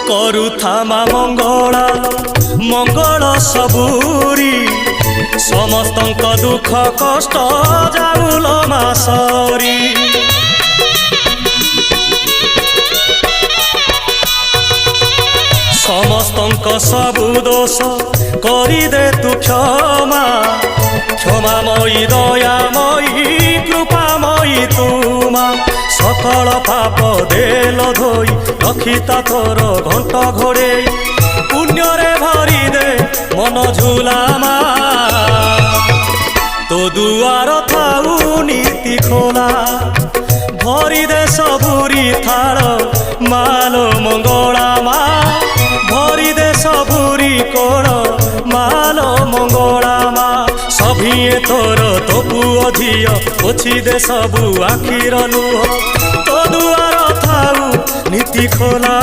କରୁଥାମା ମଙ୍ଗଳା ମଙ୍ଗଳ ସବୁରି ସମସ୍ତଙ୍କ ଦୁଃଖ କଷ୍ଟ ଯାଉଲ ମା ସରି। ସମସ୍ତଙ୍କ ସବୁ ଦୋଷ କରିଦେ ତୁ କ୍ଷମା କ୍ଷମାମୟୀ ଦୟାମୟୀ କୃପାମୟୀ ତୁମା ସକଳ ପାପ ଦେଲ ଧୋଇ ରଖିତା ତୋର ଘଣ୍ଟ ଘୋଡ଼େଇ ପୁଣ୍ୟରେ ଭରିଦେ ମନ ଝୁଲାମା ତୋ ଦୁଆର ଥାଉ ନୀତି ଖୋଲା ଭରିଦେ ସବୁରି ଥାଳ ମାଲୋ ମଙ୍ଗଳା ମା ଭରିଦେ ସବୁରି କୋଳ ମାଲୋ ମଙ୍ଗଳା ମା ସଭିଏ ତୋର ତୋ ପୁଅ ଝିଅ ପୋଛିଦେ ସବୁ ଆଖିର ଲୁହ ତୋ ଦୁଆର ଥାଉ ନୀତି ଖୋଲା।